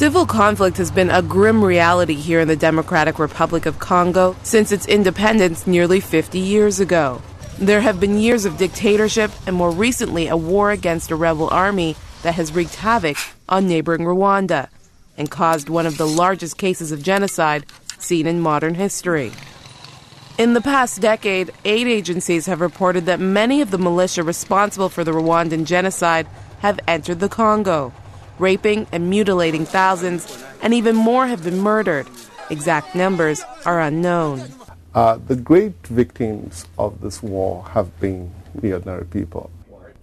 Civil conflict has been a grim reality here in the Democratic Republic of Congo since its independence nearly 50 years ago. There have been years of dictatorship and more recently a war against a rebel army that has wreaked havoc on neighboring Rwanda and caused one of the largest cases of genocide seen in modern history. In the past decade, aid agencies have reported that many of the militia responsible for the Rwandan genocide have entered the Congo, raping and mutilating thousands, and even more have been murdered. Exact numbers are unknown. The great victims of this war have been the ordinary people.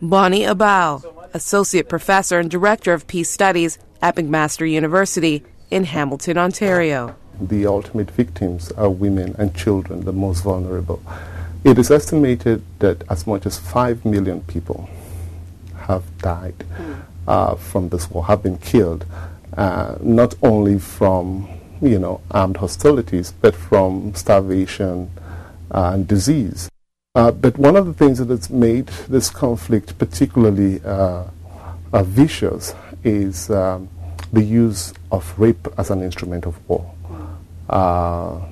Bonny Ibhawoh, Associate Professor and Director of Peace Studies at McMaster University in Hamilton, Ontario. The ultimate victims are women and children, the most vulnerable. It is estimated that as much as 5 million people have died from this war, have been killed, not only from armed hostilities, but from starvation and disease. But one of the things that has made this conflict particularly vicious is the use of rape as an instrument of war.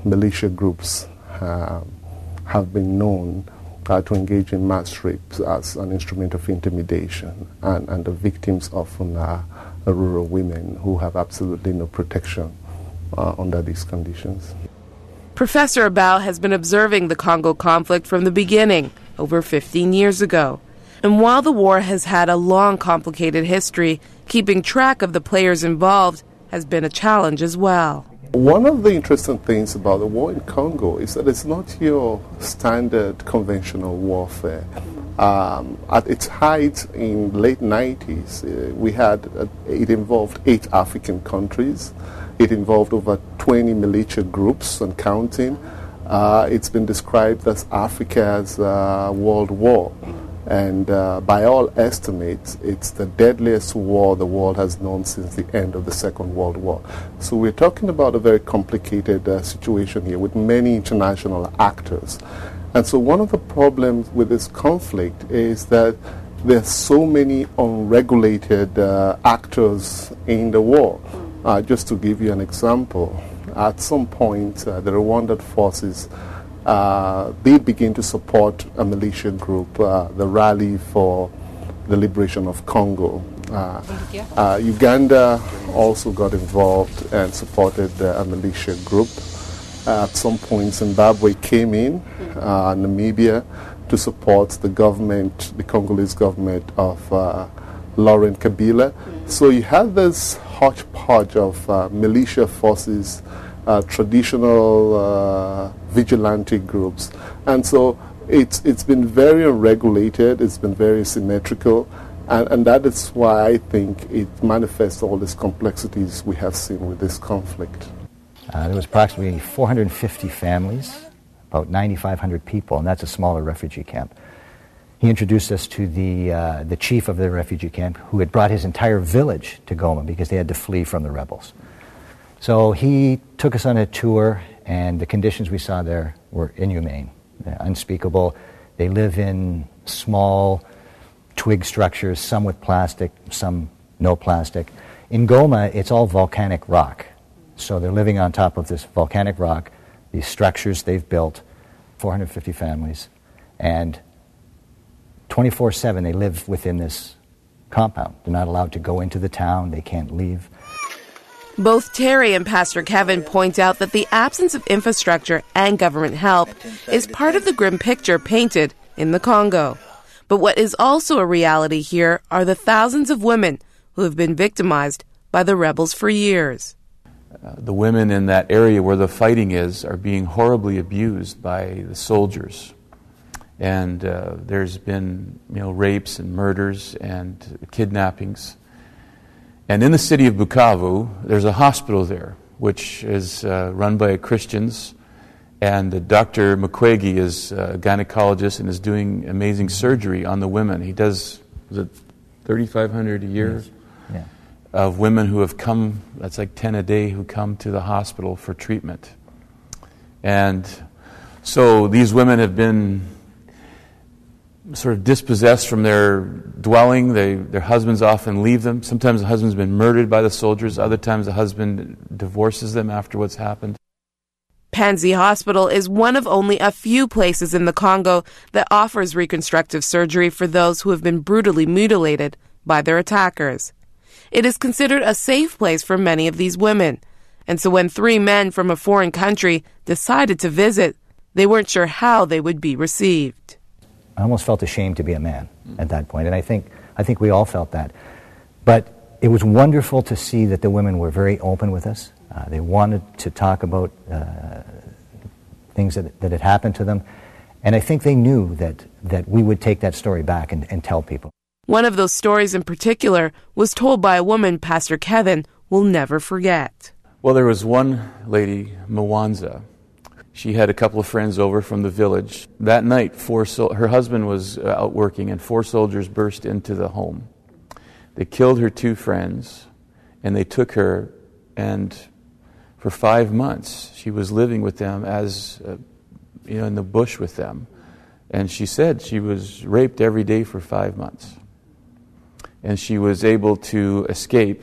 Militia groups have been known to engage in mass rapes as an instrument of intimidation, and the victims often are rural women who have absolutely no protection under these conditions. Professor Ibhawoh has been observing the Congo conflict from the beginning, over 15 years ago. And while the war has had a long, complicated history, keeping track of the players involved has been a challenge as well. One of the interesting things about the war in Congo is that it's not your standard conventional warfare. At its height in late 90s, it involved 8 African countries. It involved over 20 militia groups and counting. It's been described as Africa's world war. And by all estimates, it's the deadliest war the world has known since the end of the Second World War. So we're talking about a very complicated situation here with many international actors. And so one of the problems with this conflict is that there's so many unregulated actors in the war. Just to give you an example, at some point the Rwandan forces they begin to support a militia group, the Rally for the Liberation of Congo. Uganda also got involved and supported a militia group. At some point, Zimbabwe came in, Namibia, to support the government, the Congolese government of Laurent Kabila. So you have this hodgepodge of militia forces, traditional vigilante groups, and so it's been very unregulated, it's been very symmetrical, and that is why I think it manifests all these complexities we have seen with this conflict. There was approximately 450 families, about 9,500 people, and that's a smaller refugee camp. He introduced us to the chief of the refugee camp, who had brought his entire village to Goma because they had to flee from the rebels. So he took us on a tour, and the conditions we saw there were inhumane, unspeakable. They live in small twig structures, some with plastic, some no plastic. In Goma, it's all volcanic rock. So they're living on top of this volcanic rock, these structures they've built, 450 families, and 24/7 they live within this compound. They're not allowed to go into the town, they can't leave. Both Terry and Pastor Kevin point out that the absence of infrastructure and government help is part of the grim picture painted in the Congo. But what is also a reality here are the thousands of women who have been victimized by the rebels for years. The women in that area where the fighting is are being horribly abused by the soldiers. And there's been rapes and murders and kidnappings. And in the city of Bukavu, there's a hospital there, which is run by Christians. And Dr. Mukwege is a gynecologist and is doing amazing surgery on the women. He does, was it 3,500 a year? Yes. Yeah. Of women who have come, that's like 10 a day, who come to the hospital for treatment. And so these women have been sort of dispossessed from their dwelling. Their husbands often leave them. Sometimes the husband's been murdered by the soldiers. Other times the husband divorces them after what's happened. Panzi Hospital is one of only a few places in the Congo that offers reconstructive surgery for those who have been brutally mutilated by their attackers. It is considered a safe place for many of these women. And so when 3 men from a foreign country decided to visit, they weren't sure how they would be received. I almost felt ashamed to be a man at that point, and I think we all felt that. But it was wonderful to see that the women were very open with us. They wanted to talk about things that had happened to them, and I think they knew that we would take that story back and tell people. One of those stories in particular was told by a woman Pastor Kevin will never forget. Well, there was one lady, Mwanza. She had a couple of friends over from the village. That night, her husband was out working, and 4 soldiers burst into the home. They killed her 2 friends, and they took her, and for 5 months, she was living with them as, in the bush with them. And she said she was raped every day for 5 months. And she was able to escape.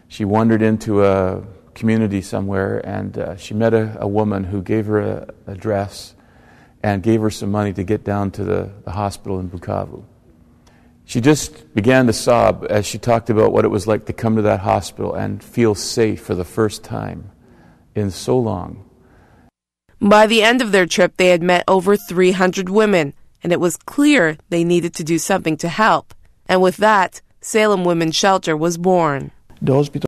She wandered into a community somewhere, and she met a woman who gave her an address and gave her some money to get down to the hospital in Bukavu. She just began to sob as she talked about what it was like to come to that hospital and feel safe for the first time in so long. By the end of their trip, they had met over 300 women, and it was clear they needed to do something to help. And with that, Salem Women's Shelter was born. The hospital